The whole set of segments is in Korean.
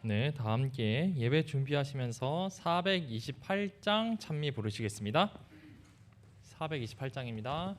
네, 다 함께 예배 준비하시면서 428장 찬미 부르시겠습니다. 428장입니다.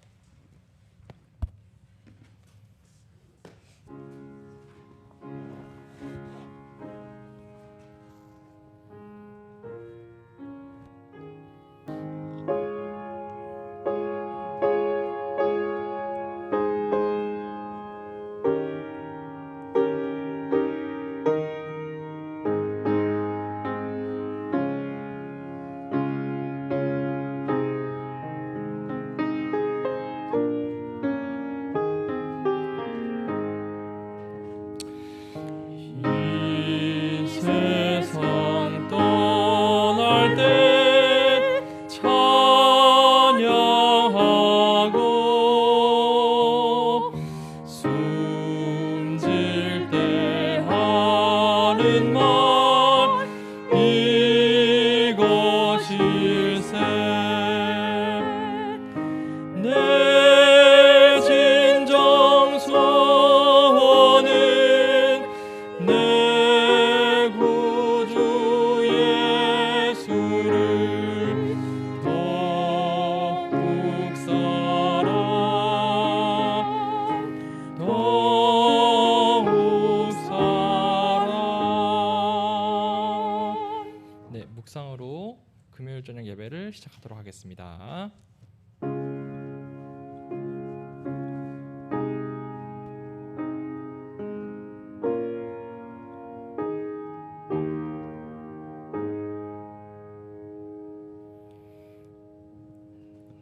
묵상으로 금요일 저녁 예배를 시작하도록 하겠습니다.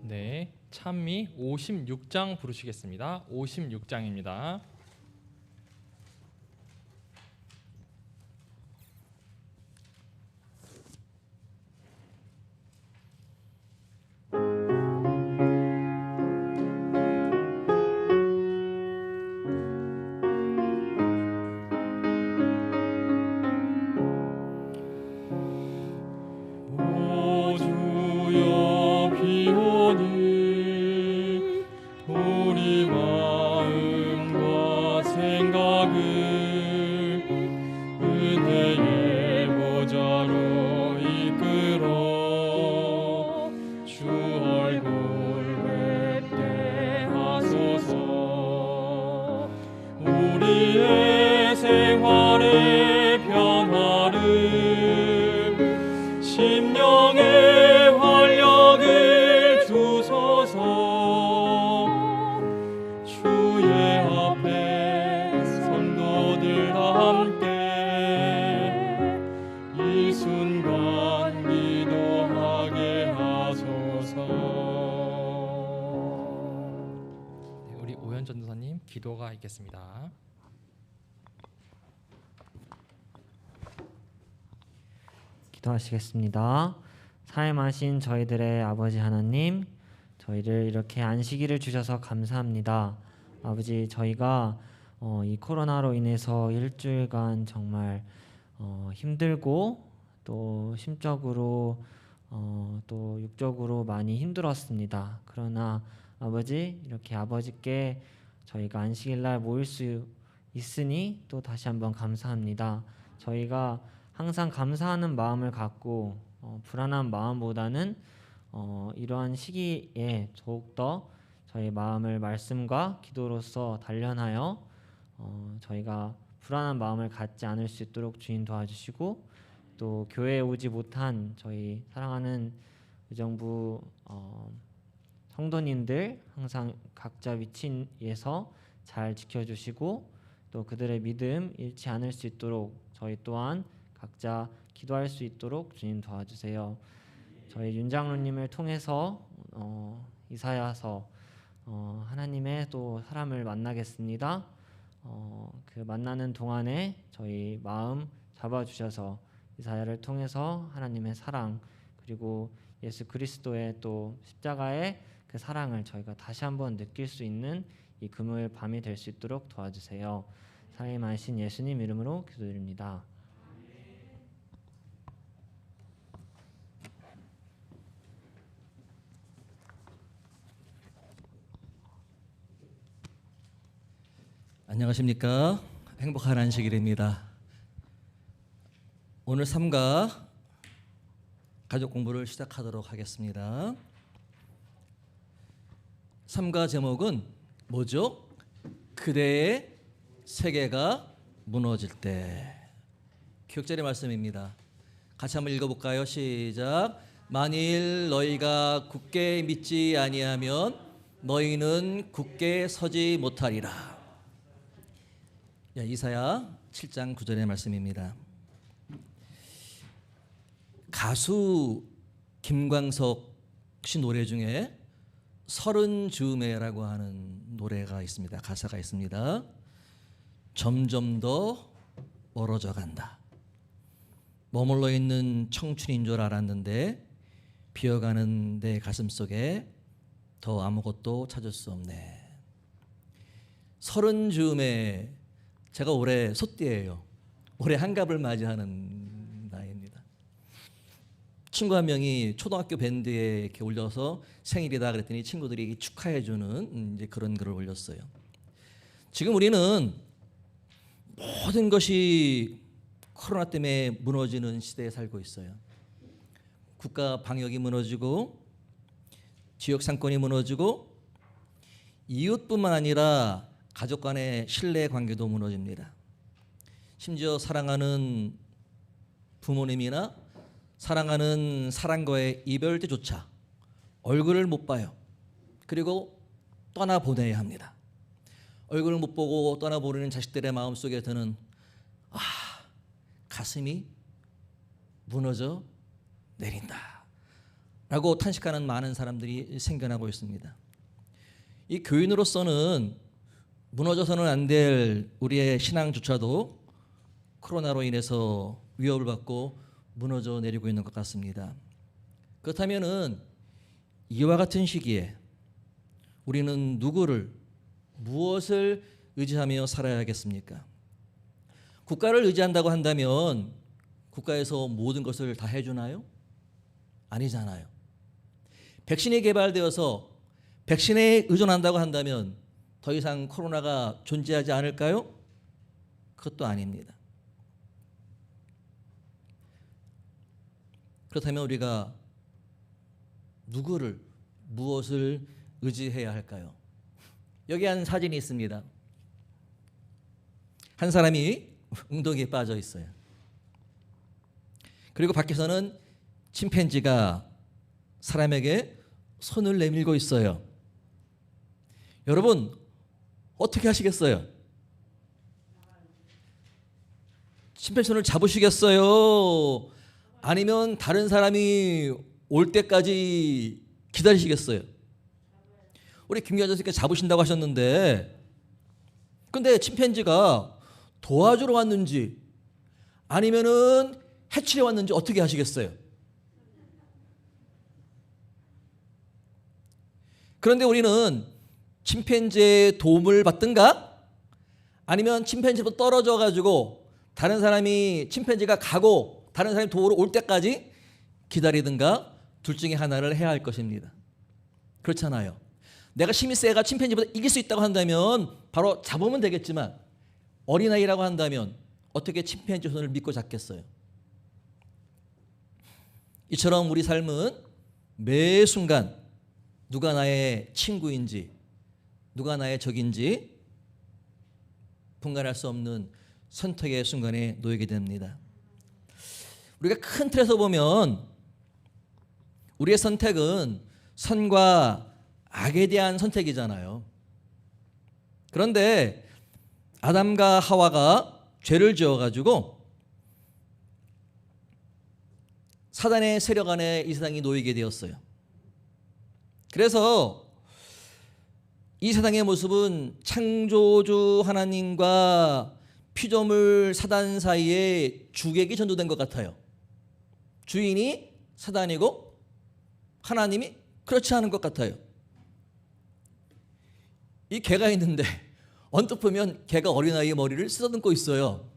네, 찬미 56장 부르시겠습니다. 56장입니다. 우리의 생활의 변화를 심령의 활력을 주소서. 주의 앞에 성도들 함께 이 순간 기도하게 하소서. 우리 오현 전도사님 기도가 있겠습니다. 기도하시겠습니다. 사임하신 저희들의 아버지 하나님, 저희를 이렇게 안식일을 주셔서 감사합니다. 아버지, 저희가 이 코로나로 인해서 일주일간 정말 힘들고 또 심적으로 또 육적으로 많이 힘들었습니다. 그러나 아버지, 이렇게 아버지께 저희가 안식일날 모일 수 있으니 또 다시 한번 감사합니다. 저희가 항상 감사하는 마음을 갖고 불안한 마음보다는 이러한 시기에 더욱더 저희 마음을 말씀과 기도로서 단련하여 저희가 불안한 마음을 갖지 않을 수 있도록 주님 도와주시고, 또 교회에 오지 못한 저희 사랑하는 의정부 성도님들 항상 각자 위치에서 잘 지켜주시고, 또 그들의 믿음 잃지 않을 수 있도록 저희 또한 각자 기도할 수 있도록 주님 도와주세요. 저희 윤장로님을 통해서 이사야서 하나님의 또 사람을 만나겠습니다. 그 만나는 동안에 저희 마음 잡아주셔서 이사야를 통해서 하나님의 사랑, 그리고 예수 그리스도의 또 십자가의 그 사랑을 저희가 다시 한번 느낄 수 있는 이 금요일 밤이 될 수 있도록 도와주세요. 사임하신 예수님 이름으로 기도드립니다. 안녕하십니까. 행복한 안식일입니다. 오늘 삼가 가족 공부를 시작하도록 하겠습니다. 삼가 제목은 뭐죠? 그대의 세계가 무너질 때. 기억자리 말씀입니다. 같이 한번 읽어볼까요? 시작. 만일 너희가 굳게 믿지 아니하면 너희는 굳게 서지 못하리라. 이사야 7장 9절의 말씀입니다. 가수 김광석 씨 노래 중에 서른 즈음에라고 하는 노래가 있습니다. 가사가 있습니다. 점점 더 멀어져 간다. 머물러 있는 청춘인 줄 알았는데 비어가는 내 가슴 속에 더 아무것도 찾을 수 없네. 서른 즈음에 제가 올해 소띠예요. 올해 한갑을 맞이하는 나이입니다. 친구 한 명이 초등학교 밴드에 이렇게 올려서 생일이다 그랬더니 친구들이 축하해주는 이제 그런 글을 올렸어요. 지금 우리는 모든 것이 코로나 때문에 무너지는 시대에 살고 있어요. 국가 방역이 무너지고 지역 상권이 무너지고 이웃뿐만 아니라 가족 간의 신뢰 관계도 무너집니다. 심지어 사랑하는 부모님이나 사랑하는 사람과의 이별 때조차 얼굴을 못 봐요. 그리고 떠나보내야 합니다. 얼굴을 못 보고 떠나보내는 자식들의 마음속에 드는 가슴이 무너져 내린다 라고 탄식하는 많은 사람들이 생겨나고 있습니다. 이 교인으로서는 무너져서는 안 될 우리의 신앙조차도 코로나로 인해서 위협을 받고 무너져 내리고 있는 것 같습니다. 그렇다면은 이와 같은 시기에 우리는 누구를, 무엇을 의지하며 살아야겠습니까? 국가를 의지한다고 한다면 국가에서 모든 것을 다 해주나요? 아니잖아요. 백신이 개발되어서 백신에 의존한다고 한다면 더 이상 코로나가 존재하지 않을까요? 그것도 아닙니다. 그렇다면 우리가 누구를, 무엇을 의지해야 할까요? 여기 한 사진이 있습니다. 한 사람이 웅덩이에 빠져 있어요. 그리고 밖에서는 침팬지가 사람에게 손을 내밀고 있어요. 여러분 어떻게 하시겠어요? 침팬지 손을 잡으시겠어요? 아니면 다른 사람이 올 때까지 기다리시겠어요? 우리 김 교수님께서 잡으신다고 하셨는데 근데 침팬지가 도와주러 왔는지 아니면은 해치려 왔는지 어떻게 하시겠어요? 그런데 우리는 침팬지의 도움을 받든가 아니면 침팬지부터 떨어져 가지고 다른 사람이 침팬지가 가고 다른 사람이 도우러 올 때까지 기다리든가 둘 중에 하나를 해야 할 것입니다. 그렇잖아요. 내가 힘이 세가 침팬지보다 이길 수 있다고 한다면 바로 잡으면 되겠지만 어린아이라고 한다면 어떻게 침팬지 손을 믿고 잡겠어요? 이처럼 우리 삶은 매 순간 누가 나의 친구인지 누가 나의 적인지 분간할 수 없는 선택의 순간에 놓이게 됩니다. 우리가 큰 틀에서 보면 우리의 선택은 선과 악에 대한 선택이잖아요. 그런데 아담과 하와가 죄를 지어가지고 사단의 세력 안에 이 세상이 놓이게 되었어요. 그래서 이 세상의 모습은 창조주 하나님과 피조물 사단 사이에 주객이 전도된 것 같아요. 주인이 사단이고 하나님이 그렇지 않은 것 같아요. 이 개가 있는데 언뜻 보면 개가 어린아이의 머리를 쓰다듬고 있어요.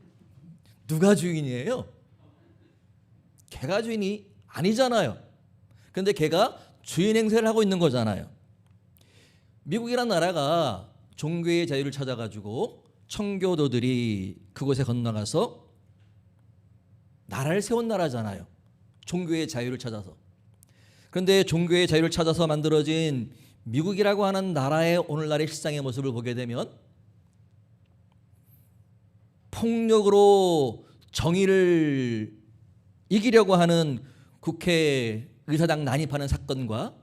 누가 주인이에요? 개가 주인이 아니잖아요. 그런데 개가 주인 행세를 하고 있는 거잖아요. 미국이란 나라가 종교의 자유를 찾아가지고 청교도들이 그곳에 건너가서 나라를 세운 나라잖아요. 종교의 자유를 찾아서. 그런데 종교의 자유를 찾아서 만들어진 미국이라고 하는 나라의 오늘날의 실상의 모습을 보게 되면 폭력으로 정의를 이기려고 하는 국회 의사당 난입하는 사건과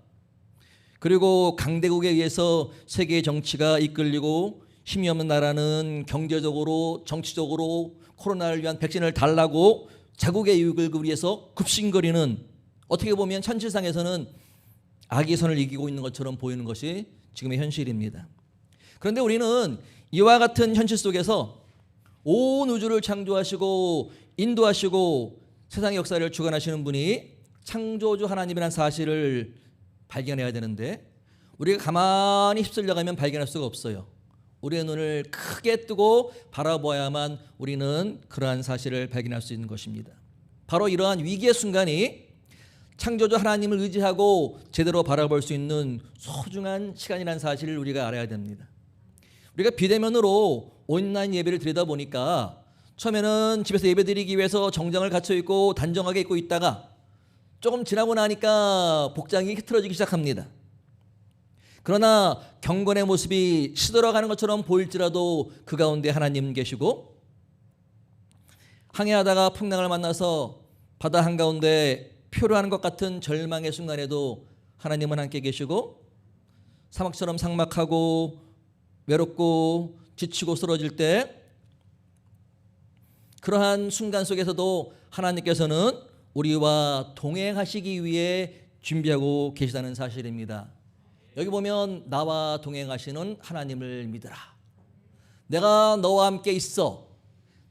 그리고 강대국에 의해서 세계 정치가 이끌리고 힘이 없는 나라는 경제적으로 정치적으로 코로나를 위한 백신을 달라고 자국의 이익을 위해서 급신거리는, 어떻게 보면 현실상에서는 악의 선을 이기고 있는 것처럼 보이는 것이 지금의 현실입니다. 그런데 우리는 이와 같은 현실 속에서 온 우주를 창조하시고 인도하시고 세상의 역사를 주관하시는 분이 창조주 하나님이라는 사실을 발견해야 되는데, 우리가 가만히 휩쓸려가면 발견할 수가 없어요. 우리의 눈을 크게 뜨고 바라보아야만 우리는 그러한 사실을 발견할 수 있는 것입니다. 바로 이러한 위기의 순간이 창조주 하나님을 의지하고 제대로 바라볼 수 있는 소중한 시간이라는 사실을 우리가 알아야 됩니다. 우리가 비대면으로 온라인 예배를 드리다 보니까 처음에는 집에서 예배 드리기 위해서 정장을 갖춰 입고 단정하게 입고 있다가 조금 지나고 나니까 복장이 흐트러지기 시작합니다. 그러나 경건의 모습이 시들어가는 것처럼 보일지라도 그 가운데 하나님 계시고, 항해하다가 풍랑을 만나서 바다 한가운데 표류하는 것 같은 절망의 순간에도 하나님은 함께 계시고, 사막처럼 삭막하고 외롭고 지치고 쓰러질 때 그러한 순간 속에서도 하나님께서는 우리와 동행하시기 위해 준비하고 계시다는 사실입니다. 여기 보면 나와 동행하시는 하나님을 믿으라. 내가 너와 함께 있어.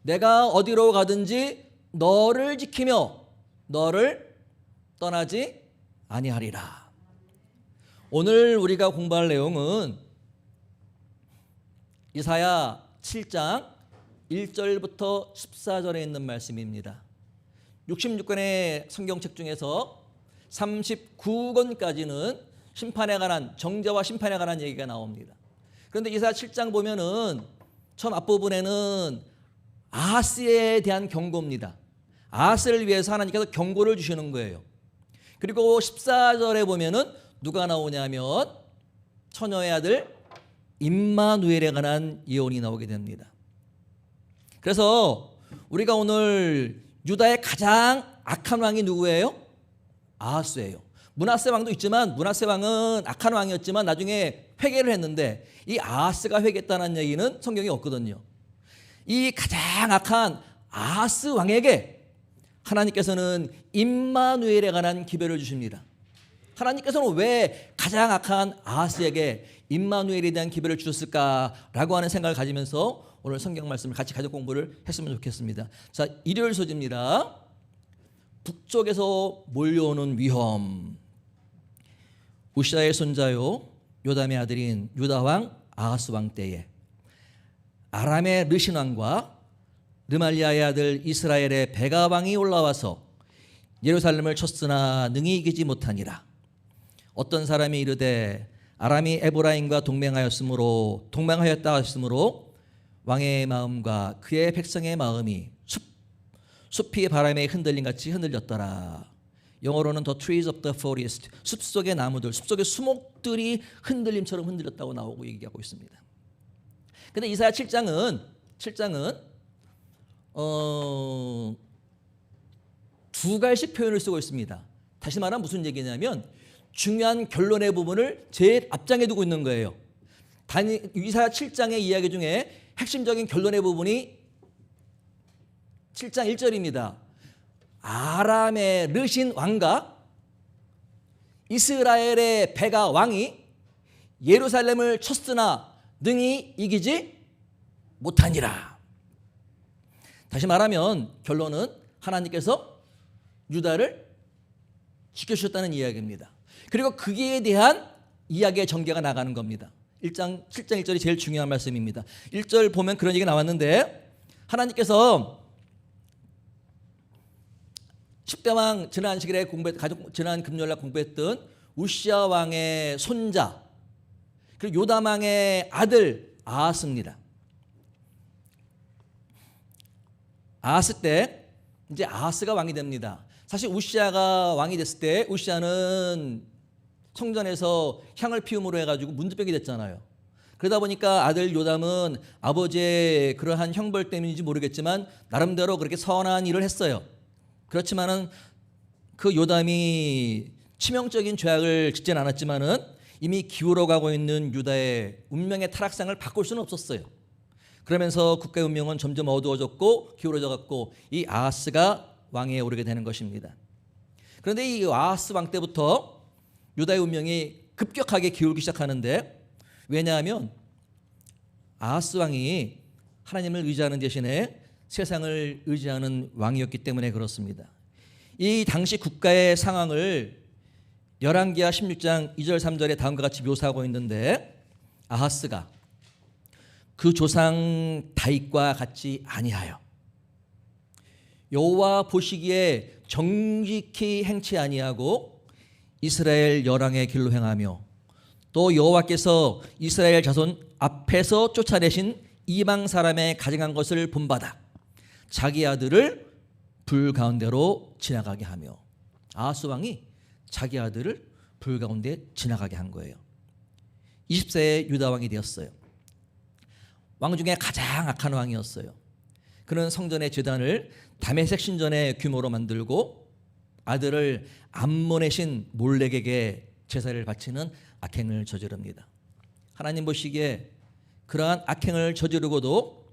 내가 어디로 가든지 너를 지키며 너를 떠나지 아니하리라. 오늘 우리가 공부할 내용은 이사야 7장 1절부터 14절에 있는 말씀입니다. 66권의 성경책 중에서 39권까지는 심판에 관한, 정죄와 심판에 관한 얘기가 나옵니다. 그런데 이사야 7장 보면은 처음 앞부분에는 아하스에 대한 경고입니다. 아하스를 위해서 하나님께서 경고를 주시는 거예요. 그리고 14절에 보면은 누가 나오냐면 처녀의 아들 임마누엘에 관한 예언이 나오게 됩니다. 그래서 우리가 오늘 유다의 가장 악한 왕이 누구예요? 아하스예요. 므낫세 왕도 있지만 므낫세 왕은 악한 왕이었지만 나중에 회개를 했는데 이 아하스가 회개했다는 얘기는 성경에 없거든요. 이 가장 악한 아하스 왕에게 하나님께서는 임마누엘에 관한 기별을 주십니다. 하나님께서는 왜 가장 악한 아하스에게 임마누엘에 대한 기별을 주셨을까라고 하는 생각을 가지면서 오늘 성경 말씀을 같이 가족 공부를 했으면 좋겠습니다. 자, 일요일 소지입니다. 북쪽에서 몰려오는 위험. 우시아의 손자요 요담의 아들인 유다 왕 아하스 왕 때에 아람의 르신 왕과 르말리아의 아들 이스라엘의 베가 왕이 올라와서 예루살렘을 쳤으나 능히 이기지 못하니라. 어떤 사람이 이르되 아람이 에브라임과 동맹하였다 하였으므로 왕의 마음과 그의 백성의 마음이 숲이 바람에 흔들림 같이 흔들렸더라. 영어로는 The trees of the forest, 숲속의 나무들, 숲속의 수목들이 흔들림처럼 흔들렸다고 나오고 얘기하고 있습니다. 근데 이사야 7장은 두 가지씩 표현을 쓰고 있습니다. 다시 말하면 무슨 얘기냐면 중요한 결론의 부분을 제일 앞장에 두고 있는 거예요. 이사야 7장의 이야기 중에 핵심적인 결론의 부분이 7장 1절입니다. 아람의 르신 왕과 이스라엘의 베가 왕이 예루살렘을 쳤으나 능히 이기지 못하니라. 다시 말하면 결론은 하나님께서 유다를 지켜주셨다는 이야기입니다. 그리고 거기에 대한 이야기의 전개가 나가는 겁니다. 7장 1절이 제일 중요한 말씀입니다. 1절 보면 그런 얘기가 나왔는데, 하나님께서 10대 왕 지난 시간에 지난 금요일날 공부했던 우시아 왕의 손자 그리고 요담 왕의 아들 아하스입니다. 아하스 때 이제 아하스가 왕이 됩니다. 사실 우시아가 왕이 됐을 때 우시아는 성전에서 향을 피움으로 해가지고 문드병이 됐잖아요. 그러다 보니까 아들 요담은 아버지의 그러한 형벌 때문인지 모르겠지만 나름대로 그렇게 선한 일을 했어요. 그렇지만은 그 요담이 치명적인 죄악을 짓진 않았지만은 이미 기울어가고 있는 유다의 운명의 타락상을 바꿀 수는 없었어요. 그러면서 국가의 운명은 점점 어두워졌고 기울어져갔고 이 아하스가 왕위에 오르게 되는 것입니다. 그런데 이 아하스 왕 때부터 유다의 운명이 급격하게 기울기 시작하는데, 왜냐하면 아하스 왕이 하나님을 의지하는 대신에 세상을 의지하는 왕이었기 때문에 그렇습니다. 이 당시 국가의 상황을 열왕기하 16장 2절 3절에 다음과 같이 묘사하고 있는데, 아하스가 그 조상 다윗과 같이 아니하여 여호와 보시기에 정직히 행치 아니하고 이스라엘 열왕의 길로 행하며 또 여호와께서 이스라엘 자손 앞에서 쫓아내신 이방 사람의 가증한 것을 본받아 자기 아들을 불 가운데로 지나가게 하며, 아하스 왕이 자기 아들을 불 가운데 지나가게 한 거예요. 20세에 유다 왕이 되었어요. 왕 중에 가장 악한 왕이었어요. 그는 성전의 제단을 다메섹 신전의 규모로 만들고 아들을 암몬의 신 몰렉에게 제사를 바치는 악행을 저지릅니다. 하나님 보시기에 그러한 악행을 저지르고도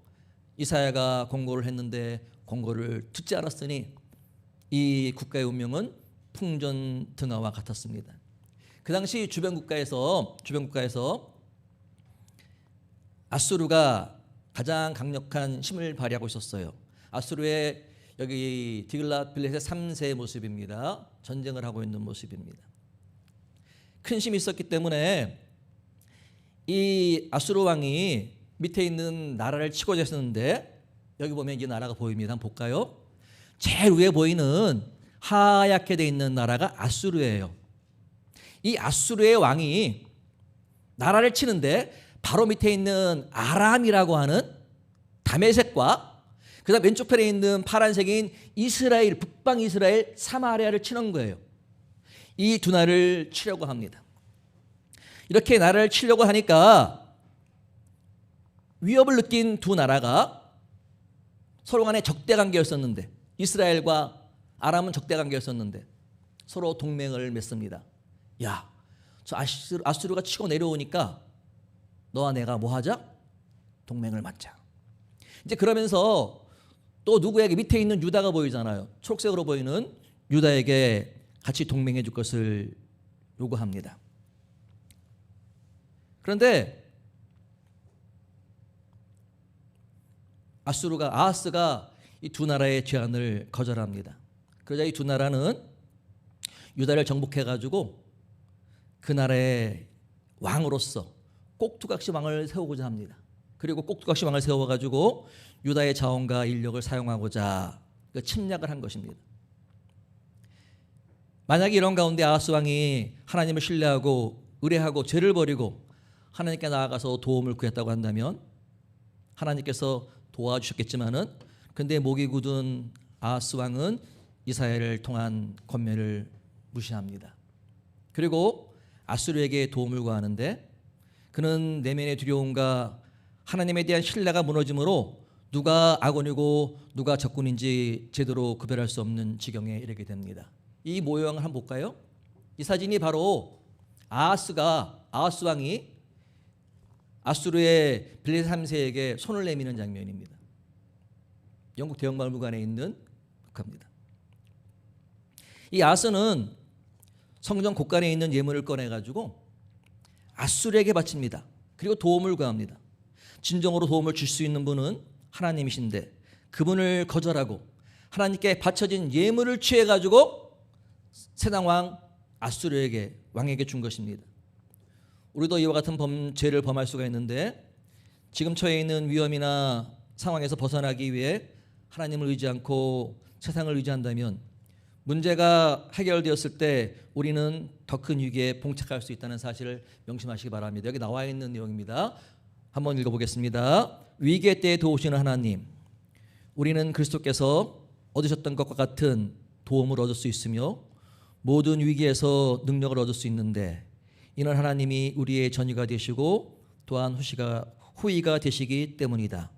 이사야가 권고를 했는데 권고를 듣지 않았으니 이 국가의 운명은 풍전등화와 같았습니다. 그 당시 주변 국가에서 아수르가 가장 강력한 힘을 발휘하고 있었어요. 아수르의 여기 디글랏 빌렛의 3세의 모습입니다. 전쟁을 하고 있는 모습입니다. 큰 힘이 있었기 때문에 이 아수르 왕이 밑에 있는 나라를 치고자 했었는데, 여기 보면 이 나라가 보입니다. 한번 볼까요? 제일 위에 보이는 하얗게 돼 있는 나라가 아수르예요. 이 아수르의 왕이 나라를 치는데 바로 밑에 있는 아람이라고 하는 다메섹과 그다음 왼쪽 편에 있는 파란색인 이스라엘, 북방 이스라엘 사마리아를 치는 거예요. 이 두 나라를 치려고 합니다. 이렇게 나라를 치려고 하니까 위협을 느낀 두 나라가 서로 간에 적대 관계였었는데, 이스라엘과 아람은 적대 관계였었는데 서로 동맹을 맺습니다. 야, 저 아수르가 치고 내려오니까 너와 내가 뭐 하자? 동맹을 맺자. 이제 그러면서 또 누구에게 밑에 있는 유다가 보이잖아요. 초록색으로 보이는 유다에게 같이 동맹해 줄 것을 요구합니다. 그런데 아하스가 이 두 나라의 제안을 거절합니다. 그러자 이 두 나라는 유다를 정복해 가지고 그 나라의 왕으로서 꼭두각시 왕을 세우고자 합니다. 그리고 꼭두각시 왕을 세워가지고 유다의 자원과 인력을 사용하고자 침략을 한 것입니다. 만약에 이런 가운데 아하스 왕이 하나님을 신뢰하고 의뢰하고 죄를 버리고 하나님께 나아가서 도움을 구했다고 한다면 하나님께서 도와주셨겠지만은, 근데 목이 굳은 아하스 왕은 이사야를 통한 권면을 무시합니다. 그리고 아수르에게 도움을 구하는데 그는 내면의 두려움과 하나님에 대한 신뢰가 무너짐으로 누가 악원이고 누가 적군인지 제대로 구별할 수 없는 지경에 이르게 됩니다. 이 모형을 한번 볼까요? 이 사진이 바로 아하스 왕이 아수르의 빌렛 3세에게 손을 내미는 장면입니다. 영국 대형박물관에 있는 겁니다. 이 아하스는 성전 곳간에 있는 예물을 꺼내가지고 아수르에게 바칩니다. 그리고 도움을 구합니다. 진정으로 도움을 줄 수 있는 분은 하나님이신데 그분을 거절하고 하나님께 바쳐진 예물을 취해가지고 세상 왕 아수르에게 왕에게 준 것입니다. 우리도 이와 같은 죄를 범할 수가 있는데 지금 처해 있는 위험이나 상황에서 벗어나기 위해 하나님을 의지 않고 세상을 의지한다면 문제가 해결되었을 때 우리는 더 큰 위기에 봉착할 수 있다는 사실을 명심하시기 바랍니다. 여기 나와 있는 내용입니다. 한번 읽어보겠습니다. 위기의 때에 도우시는 하나님, 우리는 그리스도께서 얻으셨던 것과 같은 도움을 얻을 수 있으며 모든 위기에서 능력을 얻을 수 있는데 이는 하나님이 우리의 전의가 되시고 또한 후위가 되시기 때문이다.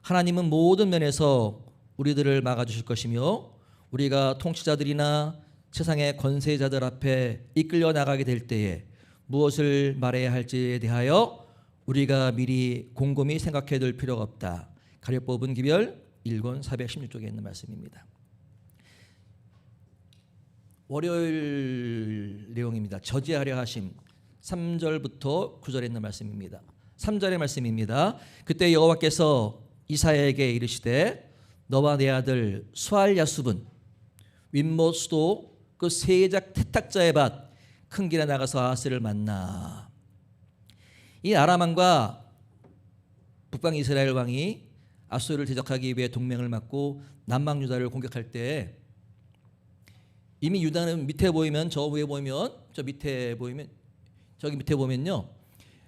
하나님은 모든 면에서 우리들을 막아주실 것이며 우리가 통치자들이나 세상의 권세자들 앞에 이끌려 나가게 될 때에 무엇을 말해야 할지에 대하여 우리가 미리 곰곰이 생각해 둘 필요가 없다. 가려 뽑은 기별 1권 416쪽에 있는 말씀입니다. 월요일 내용입니다. 저지하려 하심 3절부터 9절에 있는 말씀입니다. 3절의 말씀입니다. 그때 여호와께서 이사야에게 이르시되 너와 내 아들 수알야숲은 윗못 수도 그 세작 태탁자의 밭 큰 길에 나가서 아하스를 만나. 이 아람왕과 북방 이스라엘 왕이 아수르를 대적하기 위해 동맹을 맺고 남방 유다를 공격할 때 이미 유다는 밑에 보이면 저 위에 보이면 저 밑에 보이면 저기 밑에 보면요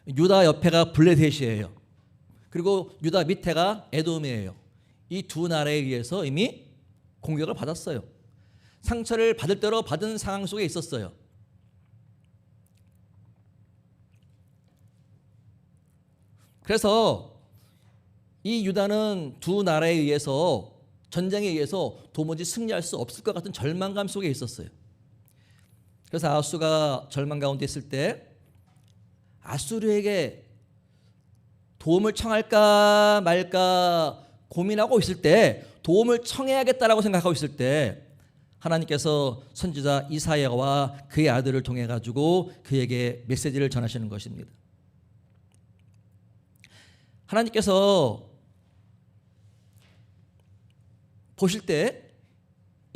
유다 옆에가 블레셋이에요. 그리고 유다 밑에가 에돔이에요. 이 두 나라에 의해서 이미 공격을 받았어요. 상처를 받을 대로 받은 상황 속에 있었어요. 그래서 이 유다는 두 나라에 의해서 전쟁에 의해서 도무지 승리할 수 없을 것 같은 절망감 속에 있었어요. 그래서 아하스가 절망 가운데 있을 때 아수르에게 도움을 청할까 말까 고민하고 있을 때 도움을 청해야겠다라고 생각하고 있을 때 하나님께서 선지자 이사야와 그의 아들을 통해 가지고 그에게 메시지를 전하시는 것입니다. 하나님께서 보실 때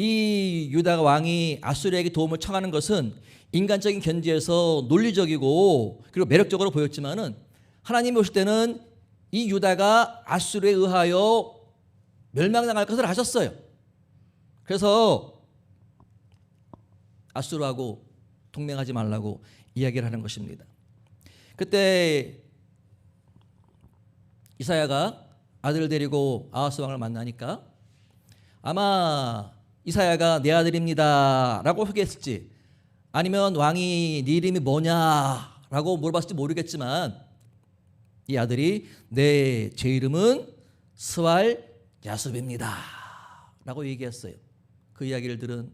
이 유다 왕이 아수르에게 도움을 청하는 것은 인간적인 견지에서 논리적이고 그리고 매력적으로 보였지만은 하나님이 보실 때는 이 유다가 아수르에 의하여 멸망당할 것을 아셨어요. 그래서 아수르하고 동맹하지 말라고 이야기를 하는 것입니다. 그때 이사야가 아들을 데리고 아하스 왕을 만나니까 아마 이사야가 내 아들입니다 라고 소개했을지 아니면 왕이 네 이름이 뭐냐 라고 물어봤을지 모르겠지만 이 아들이 네 제 이름은 스왈야숲입니다 라고 얘기했어요. 그 이야기를 들은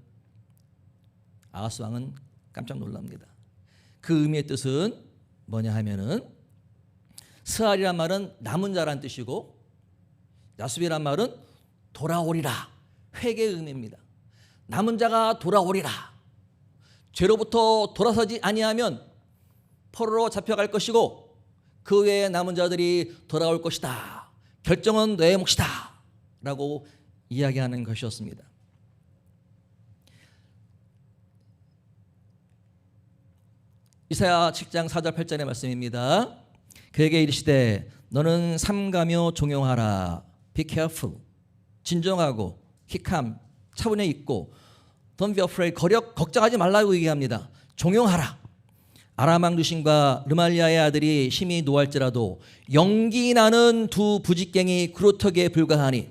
아하스 왕은 깜짝 놀랍니다. 그 의미의 뜻은 뭐냐 하면은 스알이란 말은 남은 자란 뜻이고 야숲이란 말은 돌아오리라 회개의 의미입니다. 남은 자가 돌아오리라. 죄로부터 돌아서지 아니하면 포로로 잡혀갈 것이고 그 외에 남은 자들이 돌아올 것이다. 결정은 내 몫이다 라고 이야기하는 것이었습니다. 이사야 7장 4절 8절의 말씀입니다. 그에게 이르시되 너는 삼가며 종용하라. Be careful. 진정하고 킥함 차분히 있고 Don't be afraid. 걱정하지 말라고 얘기합니다. 종용하라. 아람왕 누신과 르말리아의 아들이 심히 노할지라도 연기 나는 두 부직갱이 그루터기에 불과하니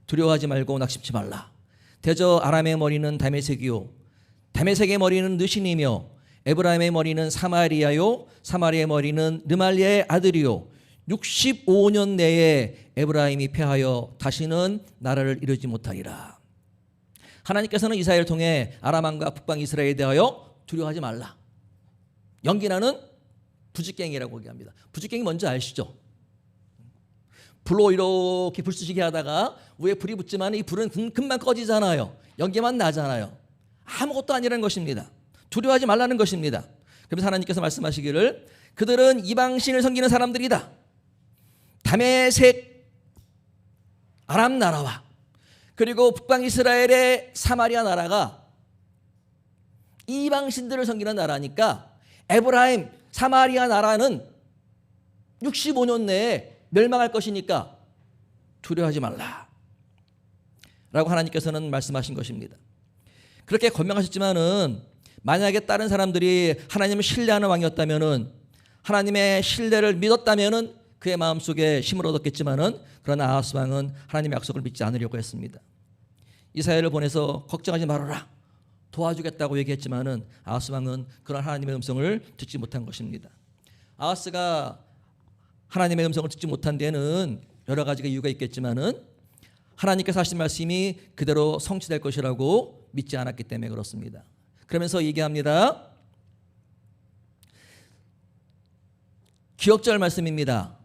두려워하지 말고 낙심치 말라. 대저 아람의 머리는 다메섹이요 다메섹의 머리는 느신이며 에브라임의 머리는 사마리아요 사마리아의 머리는 르말리아의 아들이요 65년 내에 에브라임이 패하여 다시는 나라를 이루지 못하리라. 하나님께서는 이사야를 통해 아람왕과 북방 이스라엘에 대하여 두려워하지 말라. 연기나는 부직갱이라고 얘기합니다. 부직갱이 뭔지 아시죠? 불로 이렇게 불쓰시게 하다가 위에 불이 붙지만 이 불은 금방 꺼지잖아요. 연기만 나잖아요. 아무것도 아니라는 것입니다. 두려워하지 말라는 것입니다. 그래서 하나님께서 말씀하시기를 그들은 이방신을 섬기는 사람들이다. 다메섹 아람 나라와 그리고 북방 이스라엘의 사마리아 나라가 이방신들을 섬기는 나라니까 에브라임 사마리아 나라는 65년 내에 멸망할 것이니까 두려워하지 말라 라고 하나님께서는 말씀하신 것입니다. 그렇게 권명하셨지만은 만약에 다른 사람들이 하나님을 신뢰하는 왕이었다면은 하나님의 신뢰를 믿었다면은 그의 마음속에 힘을 얻었겠지만은 그러나 아하스 왕은 하나님의 약속을 믿지 않으려고 했습니다. 이사야를 보내서 걱정하지 말아라, 도와주겠다고 얘기했지만은 아하스 왕은 그런 하나님의 음성을 듣지 못한 것입니다. 아하스가 하나님의 음성을 듣지 못한 데는 여러 가지가 이유가 있겠지만은 하나님께서 하신 말씀이 그대로 성취될 것이라고 믿지 않았기 때문에 그렇습니다. 그러면서 얘기합니다. 기억절 말씀입니다.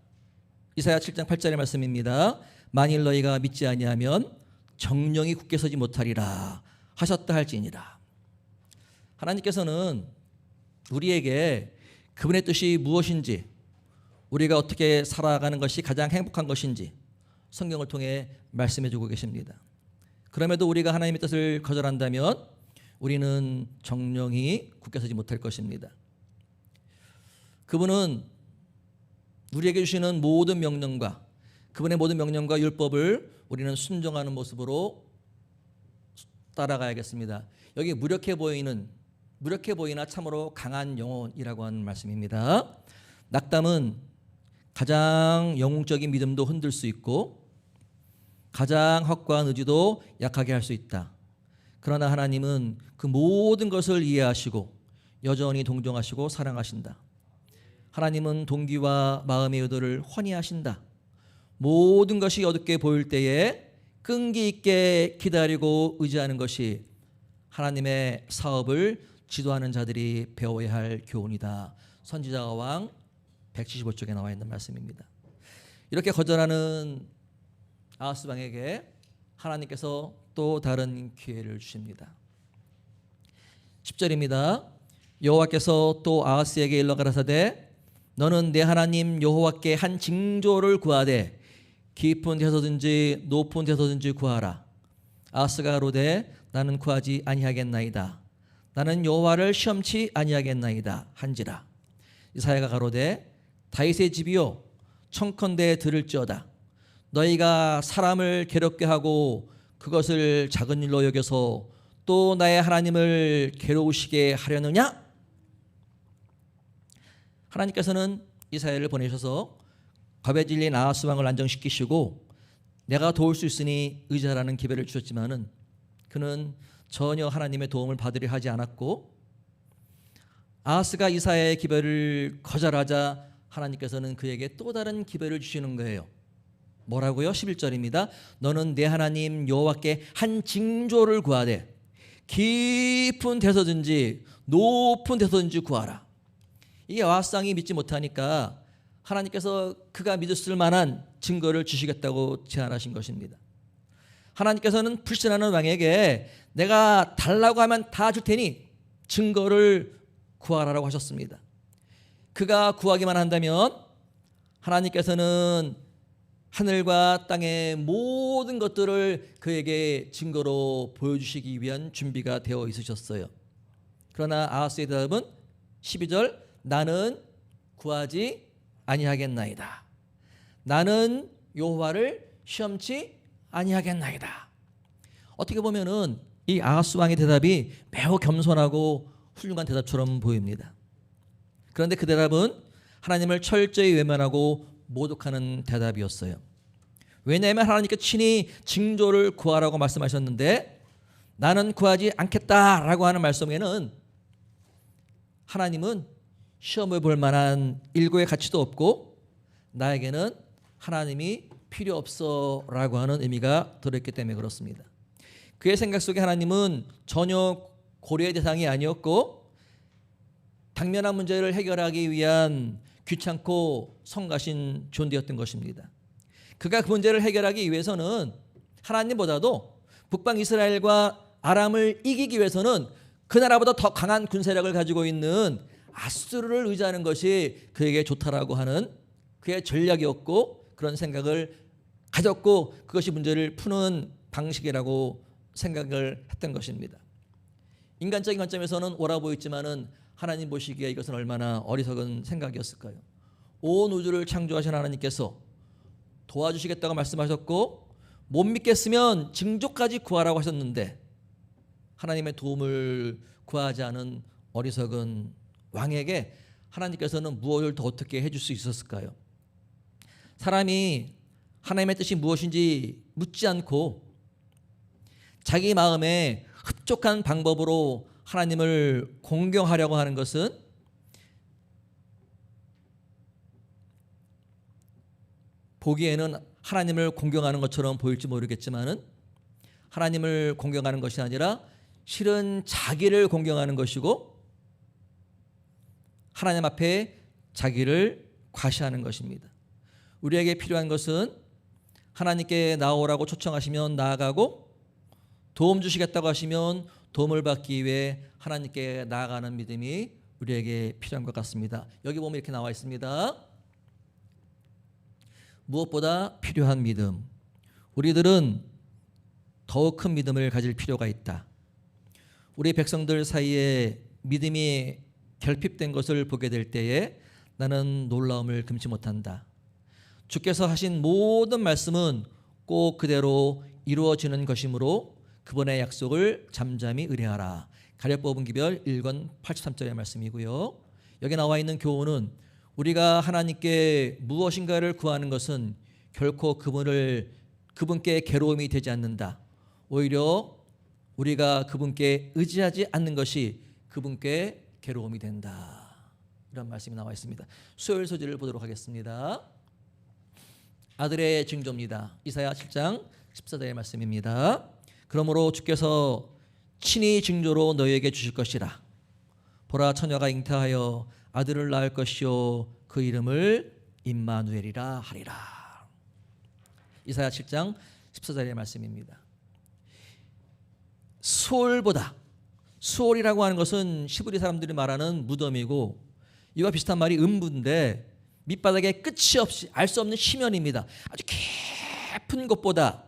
이사야 7장 8절의 말씀입니다. 만일 너희가 믿지 아니하면 정령이 굳게 서지 못하리라 하셨다 할지니라. 하나님께서는 우리에게 그분의 뜻이 무엇인지, 우리가 어떻게 살아가는 것이 가장 행복한 것인지 성경을 통해 말씀해 주고 계십니다. 그럼에도 우리가 하나님의 뜻을 거절한다면 우리는 정령이 굳게 서지 못할 것입니다. 그분은 우리에게 주시는 모든 명령과 그분의 모든 명령과 율법을 우리는 순종하는 모습으로 따라가야겠습니다. 여기 무력해 보이나 참으로 강한 영혼이라고 하는 말씀입니다. 낙담은 가장 영웅적인 믿음도 흔들 수 있고 가장 확고한 의지도 약하게 할 수 있다. 그러나 하나님은 그 모든 것을 이해하시고 여전히 동정하시고 사랑하신다. 하나님은 동기와 마음의 의도를 환희하신다. 모든 것이 어둡게 보일 때에 끈기 있게 기다리고 의지하는 것이 하나님의 사업을 지도하는 자들이 배워야 할 교훈이다. 선지자와 왕 175쪽에 나와 있는 말씀입니다. 이렇게 거절하는 아하스 왕에게 하나님께서 또 다른 기회를 주십니다. 10절입니다. 여호와께서 또 아하스에게 일러 가라사대 너는 내 하나님 여호와께 한 징조를 구하되 깊은 데서든지 높은 데서든지 구하라. 아하스가 가로되 나는 구하지 아니하겠나이다. 나는 여호와를 시험치 아니하겠나이다 한지라. 이사야가 가로되 다윗의 집이요 청컨대 들을지어다. 너희가 사람을 괴롭게 하고 그것을 작은 일로 여겨서 또 나의 하나님을 괴로우시게 하려느냐? 하나님께서는 이사야를 보내셔서 겁에 질린 아하스 왕을 안정시키시고 내가 도울 수 있으니 의지하라는 기별을 주셨지만은 그는 전혀 하나님의 도움을 받으려 하지 않았고 아하스가 이사야의 기별을 거절하자 하나님께서는 그에게 또 다른 기별을 주시는 거예요. 뭐라고요? 11절입니다. 너는 내 하나님 여호와께 한 징조를 구하되 깊은 데서든지 높은 데서든지 구하라. 이게 아하스 왕이 믿지 못하니까 하나님께서 그가 믿었을 만한 증거를 주시겠다고 제안하신 것입니다. 하나님께서는 불신하는 왕에게 내가 달라고 하면 다 줄 테니 증거를 구하라고 하셨습니다. 그가 구하기만 한다면 하나님께서는 하늘과 땅의 모든 것들을 그에게 증거로 보여주시기 위한 준비가 되어 있으셨어요. 그러나 아하스의 대답은 12절 나는 구하지 아니하겠나이다. 나는 여호와를 시험치 아니하겠나이다. 어떻게 보면은 이 아하스 왕의 대답이 매우 겸손하고 훌륭한 대답처럼 보입니다. 그런데 그 대답은 하나님을 철저히 외면하고 모독하는 대답이었어요. 왜냐하면 하나님께 친히 징조를 구하라고 말씀하셨는데 나는 구하지 않겠다라고 하는 말씀에는 하나님은 시험해 볼 만한 일고의 가치도 없고 나에게는 하나님이 필요 없어라고 하는 의미가 들어있기 때문에 그렇습니다. 그의 생각 속에 하나님은 전혀 고려의 대상이 아니었고 당면한 문제를 해결하기 위한 귀찮고 성가신 존재였던 것입니다. 그가 그 문제를 해결하기 위해서는 하나님보다도 북방 이스라엘과 아람을 이기기 위해서는 그 나라보다 더 강한 군사력을 가지고 있는 아수르를 의지하는 것이 그에게 좋다라고 하는 그의 전략이었고 그런 생각을 가졌고 그것이 문제를 푸는 방식이라고 생각을 했던 것입니다. 인간적인 관점에서는 옳아 보였지만은 하나님 보시기에 이것은 얼마나 어리석은 생각이었을까요? 온 우주를 창조하신 하나님께서 도와주시겠다고 말씀하셨고 못 믿겠으면 징조까지 구하라고 하셨는데 하나님의 도움을 구하지 않은 어리석은 왕에게 하나님께서는 무엇을 더 어떻게 해줄 수 있었을까요? 사람이 하나님의 뜻이 무엇인지 묻지 않고 자기 마음에 흡족한 방법으로 하나님을 공경하려고 하는 것은 보기에는 하나님을 공경하는 것처럼 보일지 모르겠지만은 하나님을 공경하는 것이 아니라 실은 자기를 공경하는 것이고 하나님 앞에 자기를 과시하는 것입니다. 우리에게 필요한 것은 하나님께 나오라고 초청하시면 나아가고 도움 주시겠다고 하시면 도움을 받기 위해 하나님께 나아가는 믿음이 우리에게 필요한 것 같습니다. 여기 보면 이렇게 나와 있습니다. 무엇보다 필요한 믿음. 우리들은 더욱 큰 믿음을 가질 필요가 있다. 우리 백성들 사이에 믿음이 결핍된 것을 보게 될 때에 나는 놀라움을 금치 못한다. 주께서 하신 모든 말씀은 꼭 그대로 이루어지는 것이므로 그분의 약속을 잠잠히 의뢰하라. 가랴법은 기별 1권 83절의 말씀이고요. 여기 나와 있는 교훈은 우리가 하나님께 무엇인가를 구하는 것은 결코 그분께 괴로움이 되지 않는다. 오히려 우리가 그분께 의지하지 않는 것이 그분께 괴로움이 된다. 이런 말씀이 나와 있습니다. 수요일 소지를 보도록 하겠습니다. 아들의 징조입니다. 이사야 7장 14절의 말씀입니다. 그러므로 주께서 친히 징조로 너희에게 주실 것이라. 보라 처녀가 잉태하여 아들을 낳을 것이요 그 이름을 임마누엘이라 하리라. 이사야 7장 14절의 말씀입니다. 수올이라고 하는 것은 시브리 사람들이 말하는 무덤이고 이와 비슷한 말이 음부인데 밑바닥에 끝이 없이 알 수 없는 심연입니다. 아주 깊은 곳보다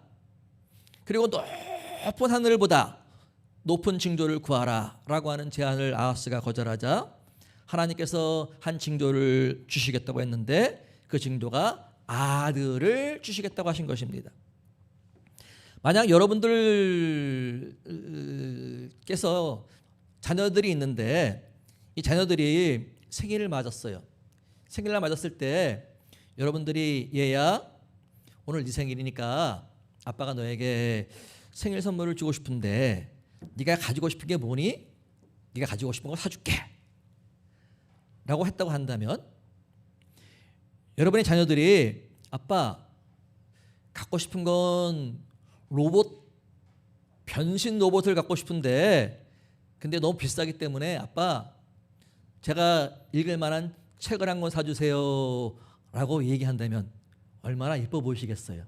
그리고 높은 하늘보다 높은 징조를 구하라 라고 하는 제안을 아하스가 거절하자 하나님께서 한 징조를 주시겠다고 했는데 그 징조가 아들을 주시겠다고 하신 것입니다. 만약 여러분들께서 자녀들이 있는데 이 자녀들이 생일을 맞았어요. 생일날 맞았을 때 여러분들이 얘야 오늘 네 생일이니까 아빠가 너에게 생일 선물을 주고 싶은데 네가 가지고 싶은 게 뭐니? 네가 가지고 싶은 거 사줄게 라고 했다고 한다면 여러분의 자녀들이 아빠 갖고 싶은 건 변신 로봇을 갖고 싶은데 근데 너무 비싸기 때문에 아빠 제가 읽을 만한 책을 한 권 사주세요 라고 얘기한다면 얼마나 예뻐 보이시겠어요.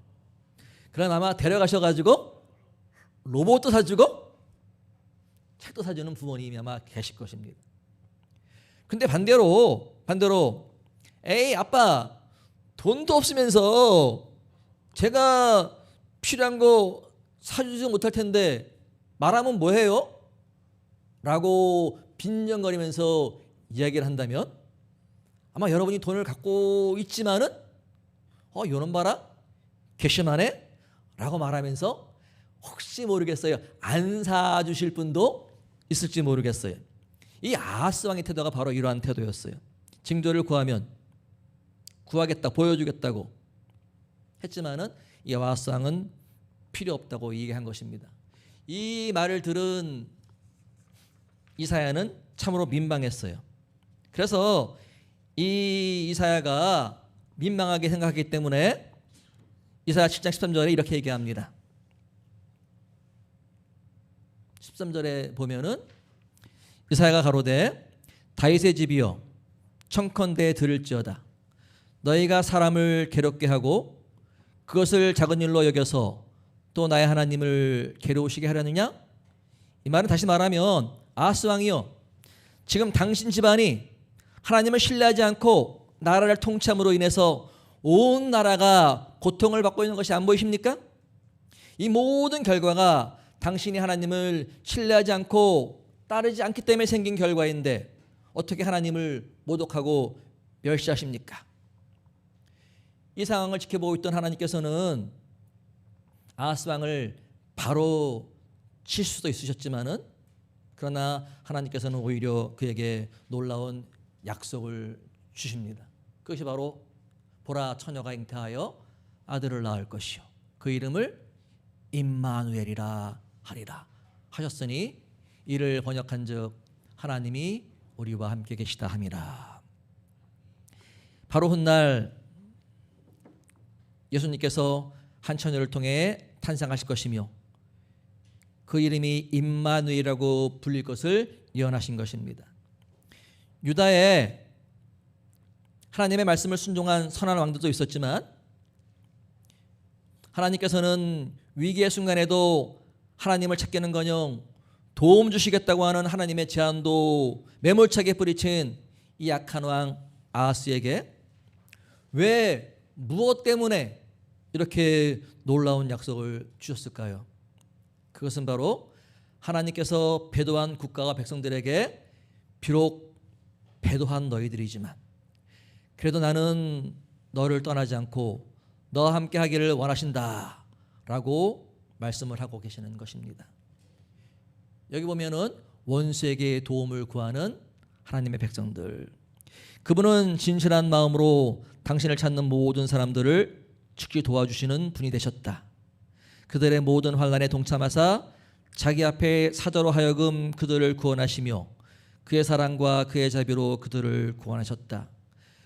그러나 아마 데려가셔가지고 로봇도 사주고 책도 사주는 부모님이 아마 계실 것입니다. 근데 반대로 에이 아빠 돈도 없으면서 제가 필요한 거 사주지 못할 텐데 말하면 뭐해요? 라고 빈정거리면서 이야기를 한다면 아마 여러분이 돈을 갖고 있지만은 요놈 봐라 괘씸하네 라고 말하면서 혹시 모르겠어요. 안 사주실 분도 있을지 모르겠어요. 이 아하스 왕의 태도가 바로 이러한 태도였어요. 징조를 구하면 구하겠다 보여주겠다고 했지만은 이 아하스 왕은 필요 없다고 얘기한 것입니다. 이 말을 들은 이사야는 참으로 민망했어요. 그래서 이 이사야가 민망하게 생각하기 때문에 이사야 7장 13절에 이렇게 얘기합니다. 13절에 보면은 이사야가 가로되 다윗의 집이여 청컨대 들을지어다 너희가 사람을 괴롭게 하고 그것을 작은 일로 여겨서 또 나의 하나님을 괴로우시게 하려느냐? 이 말은 다시 말하면 아하스 왕이여 지금 당신 집안이 하나님을 신뢰하지 않고 나라를 통치함으로 인해서 온 나라가 고통을 받고 있는 것이 안 보이십니까? 이 모든 결과가 당신이 하나님을 신뢰하지 않고 따르지 않기 때문에 생긴 결과인데 어떻게 하나님을 모독하고 멸시하십니까? 이 상황을 지켜보고 있던 하나님께서는 아하스 왕을 바로 칠 수도 있으셨지만은 그러나 하나님께서는 오히려 그에게 놀라운 약속을 주십니다. 그것이 바로 보라 처녀가 잉태하여 아들을 낳을 것이요 그 이름을 임마누엘이라 하리라 하셨으니 이를 번역한즉 하나님이 우리와 함께 계시다 함이라. 바로 훗날 예수님께서 한 처녀를 통해 탄생하실 것이며 그 이름이 임마누엘이라고 불릴 것을 예언하신 것입니다. 유다에 하나님의 말씀을 순종한 선한 왕들도 있었지만 하나님께서는 위기의 순간에도 하나님을 찾기는커녕 도움 주시겠다고 하는 하나님의 제안도 매몰차게 뿌리친 이 악한 왕 아하스에게 왜 무엇 때문에 이렇게 놀라운 약속을 주셨을까요? 그것은 바로 하나님께서 배도한 국가와 백성들에게 비록 배도한 너희들이지만 그래도 나는 너를 떠나지 않고 너와 함께 하기를 원하신다 라고 말씀을 하고 계시는 것입니다. 여기 보면은 원수에게 도움을 구하는 하나님의 백성들, 그분은 진실한 마음으로 당신을 찾는 모든 사람들을 죽기 도와주시는 분이 되셨다. 그들의 모든 환난에 동참하사 자기 앞에 사자로 하여금 그들을 구원하시며 그의 사랑과 그의 자비로 그들을 구원하셨다.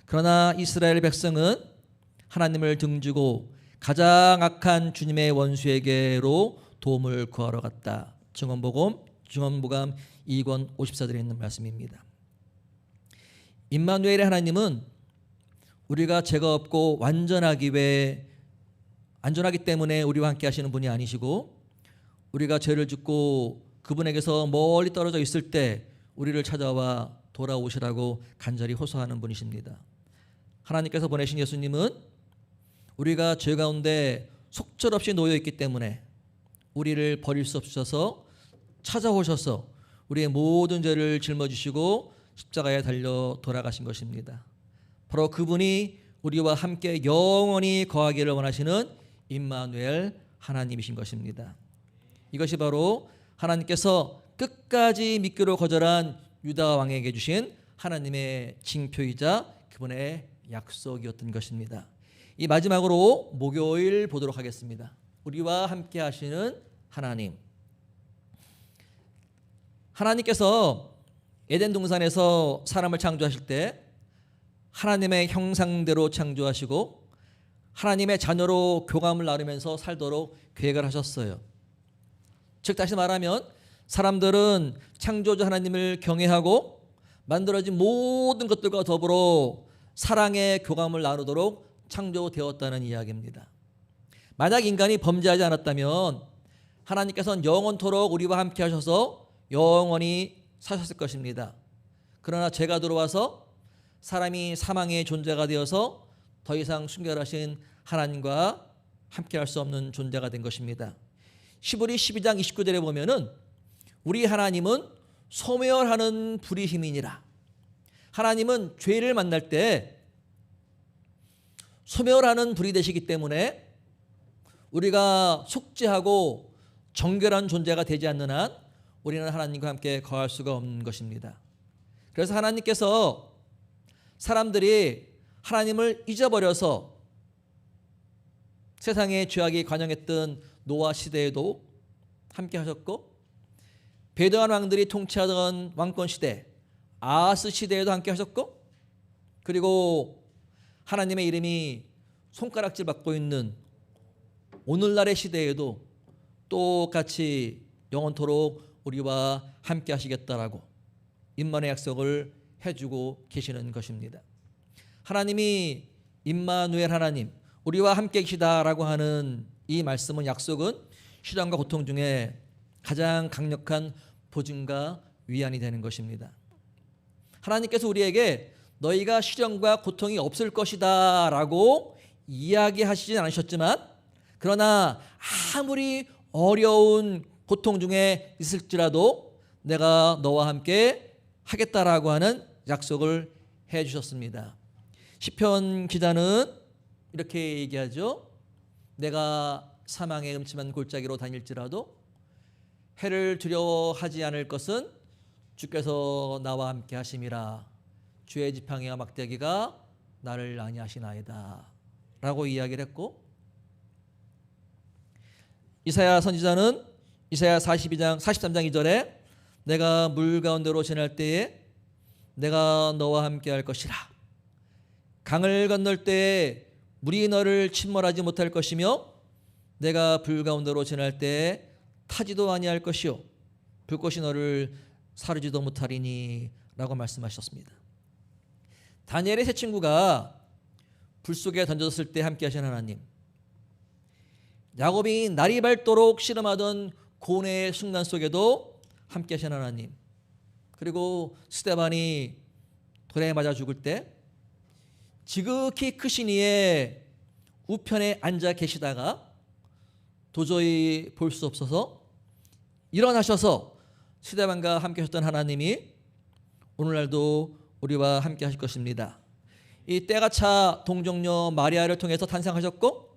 그러나 이스라엘 백성은 하나님을 등지고 가장 악한 주님의 원수에게로 도움을 구하러 갔다. 증언보감 2권 54절에 있는 말씀입니다. 임마누엘의 하나님은 우리가 죄가 없고 안전하기 때문에 우리와 함께 하시는 분이 아니시고 우리가 죄를 짓고 그분에게서 멀리 떨어져 있을 때 우리를 찾아와 돌아오시라고 간절히 호소하는 분이십니다. 하나님께서 보내신 예수님은 우리가 죄 가운데 속절없이 놓여 있기 때문에 우리를 버릴 수 없으셔서 찾아오셔서 우리의 모든 죄를 짊어지시고 십자가에 달려 돌아가신 것입니다. 바로 그분이 우리와 함께 영원히 거하기를 원하시는 임마누엘 하나님이신 것입니다. 이것이 바로 하나님께서 끝까지 믿기로 거절한 유다 왕에게 주신 하나님의 징표이자 그분의 약속이었던 것입니다. 이 마지막으로 목요일 보도록 하겠습니다. 우리와 함께 하시는 하나님. 하나님께서 에덴 동산에서 사람을 창조하실 때 하나님의 형상대로 창조하시고 하나님의 자녀로 교감을 나누면서 살도록 계획을 하셨어요. 즉 다시 말하면 사람들은 창조주 하나님을 경외하고 만들어진 모든 것들과 더불어 사랑의 교감을 나누도록 창조되었다는 이야기입니다. 만약 인간이 범죄하지 않았다면 하나님께서는 영원토록 우리와 함께 하셔서 영원히 사셨을 것입니다. 그러나 죄가 들어와서 사람이 사망의 존재가 되어서 더 이상 순결하신 하나님과 함께 할 수 없는 존재가 된 것입니다. 시브리 12장 29절에 보면은 우리 하나님은 소멸하는 불의 힘이니라. 하나님은 죄를 만날 때 소멸하는 불이 되시기 때문에 우리가 속죄하고 정결한 존재가 되지 않는 한 우리는 하나님과 함께 거할 수가 없는 것입니다. 그래서 하나님께서 사람들이 하나님을 잊어버려서 세상에 죄악이 관영했던 노아 시대에도 함께 하셨고 배도한 왕들이 통치하던 왕권 시대 아하스 시대에도 함께 하셨고 그리고 하나님의 이름이 손가락질 받고 있는 오늘날의 시대에도 똑같이 영원토록 우리와 함께 하시겠다라고 임마누엘 약속을 해주고 계시는 것입니다. 하나님이 임마누엘 하나님 우리와 함께 계시다라고 하는 이 말씀은 약속은 시련과 고통 중에 가장 강력한 보증과 위안이 되는 것입니다. 하나님께서 우리에게 너희가 시련과 고통이 없을 것이다 라고 이야기하시진 않으셨지만 그러나 아무리 어려운 고통 중에 있을지라도 내가 너와 함께 하겠다라고 하는 약속을 해 주셨습니다. 시편 기자는 이렇게 얘기하죠. 내가 사망의 음침한 골짜기로 다닐지라도 해를 두려워하지 않을 것은 주께서 나와 함께 하심이라. 주의 지팡이와 막대기가 나를 안위하시나이다 라고 이야기를 했고 이사야 선지자는 이사야 43장 2절에 내가 물 가운데로 지날 때에 내가 너와 함께 할 것이라. 강을 건널 때에 물이 너를 침몰하지 못할 것이며 내가 불 가운데로 지날 때에 타지도 아니할 것이요 불꽃이 너를 사르지도 못하리니 라고 말씀하셨습니다. 다니엘의 세 친구가 불 속에 던졌을 때 함께 하신 하나님, 야곱이 날이 밝도록 씨름하던 고뇌의 순간 속에도 함께 하신 하나님, 그리고 스데반이 돌에 맞아 죽을 때 지극히 크신 이의 우편에 앉아 계시다가 도저히 볼 수 없어서 일어나셔서 스데반과 함께 하셨던 하나님이 오늘날도 우리와 함께 하실 것입니다. 이 때가 차 동정녀 마리아를 통해서 탄생하셨고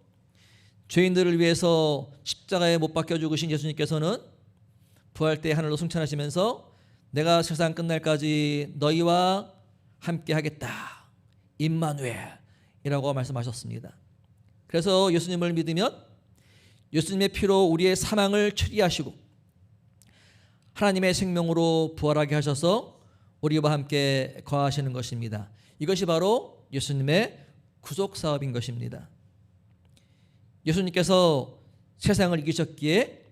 죄인들을 위해서 십자가에 못 박혀 죽으신 예수님께서는 부활 때 하늘로 승천하시면서 내가 세상 끝날까지 너희와 함께 하겠다, 임마누엘이라고 말씀하셨습니다. 그래서 예수님을 믿으면 예수님의 피로 우리의 사망을 처리하시고 하나님의 생명으로 부활하게 하셔서 우리와 함께 거하시는 것입니다. 이것이 바로 예수님의 구속 사업인 것입니다. 예수님께서 세상을 이기셨기에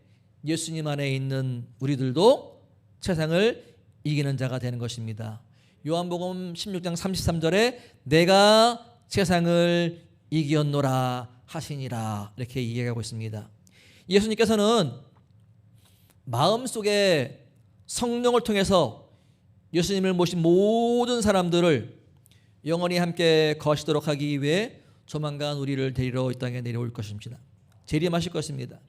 예수님 안에 있는 우리들도 세상을 이기는 자가 되는 것입니다. 요한복음 16장 33절에 내가 세상을 이기었노라 하시니라 이렇게 이야기하고 있습니다. 예수님께서는 마음속에 성령을 통해서 예수님을 모신 모든 사람들을 영원히 함께 거하시도록 하기 위해 조만간 우리를 데리러 이 땅에 내려올 것입니다. 재림하실 것입니다.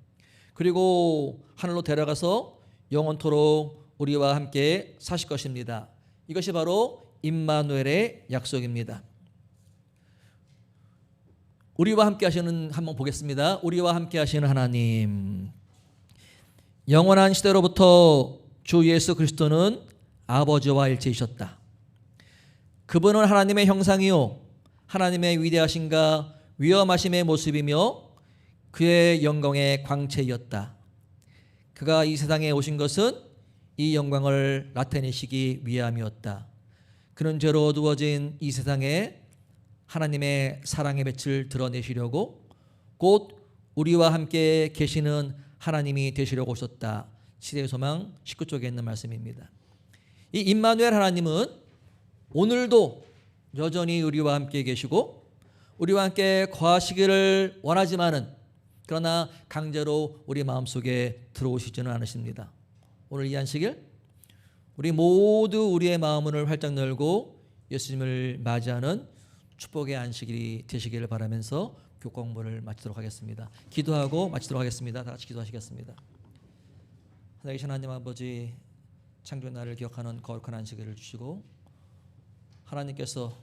그리고 하늘로 데려가서 영원토록 우리와 함께 사실 것입니다. 이것이 바로 임마누엘의 약속입니다. 우리와 함께 하시는, 한번 보겠습니다. 우리와 함께 하시는 하나님, 영원한 시대로부터 주 예수 그리스도는 아버지와 일체이셨다. 그분은 하나님의 형상이요 하나님의 위대하심과 위엄하심의 모습이며 그의 영광의 광채이었다. 그가 이 세상에 오신 것은 이 영광을 나타내시기 위함이었다. 그는 죄로 어두워진 이 세상에 하나님의 사랑의 빛을 드러내시려고 곧 우리와 함께 계시는 하나님이 되시려고 오셨다. 시대의 소망 19쪽에 있는 말씀입니다. 이 임마누엘 하나님은 오늘도 여전히 우리와 함께 계시고 우리와 함께 거하시기를 원하지만은 그러나 강제로 우리 마음속에 들어오시지는 않으십니다. 오늘 이 안식일 우리 모두 우리의 마음을 활짝 열고 예수님을 맞이하는 축복의 안식일이 되시기를 바라면서 교과 공부를 마치도록 하겠습니다. 기도하고 마치도록 하겠습니다. 다 같이 기도하시겠습니다. 하나님 계신 하나님 아버지, 창조의 날을 기억하는 거룩한 안식일을 주시고 하나님께서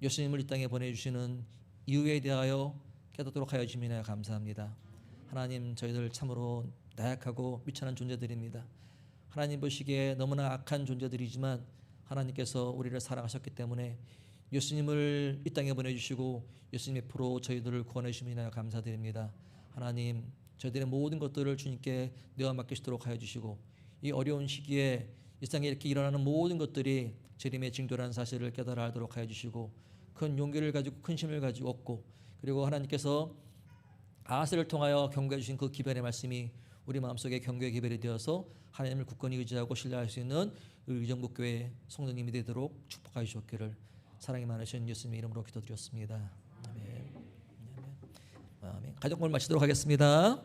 예수님을 이 땅에 보내주시는 이유에 대하여 깨닫도록 하여 주시니 감사합니다. 하나님, 저희들 참으로 나약하고 미천한 존재들입니다. 하나님 보시기에 너무나 악한 존재들이지만 하나님께서 우리를 사랑하셨기 때문에 예수님을 이 땅에 보내주시고 예수님의 피로 저희들을 구원해 주시니 감사드립니다. 하나님, 저희들의 모든 것들을 주님께 내어 맡기시도록 하여 주시고 이 어려운 시기에 이 땅에 이렇게 일어나는 모든 것들이 재림의 징조라는 사실을 깨달아 알도록 하여 주시고 큰 용기를 가지고 큰 힘을 가지고 얻고 그리고 하나님께서 아하스를 통하여 경고해 주신 그 기별의 말씀이 우리 마음속에 경고의 기별이 되어서 하나님을 굳건히 의지하고 신뢰할 수 있는 의정부교회 성도님이 되도록 축복하여 주셨기를 사랑이 많으신 예수님의 이름으로 기도드렸습니다. 아멘. 아멘. 가정을 마치도록 하겠습니다.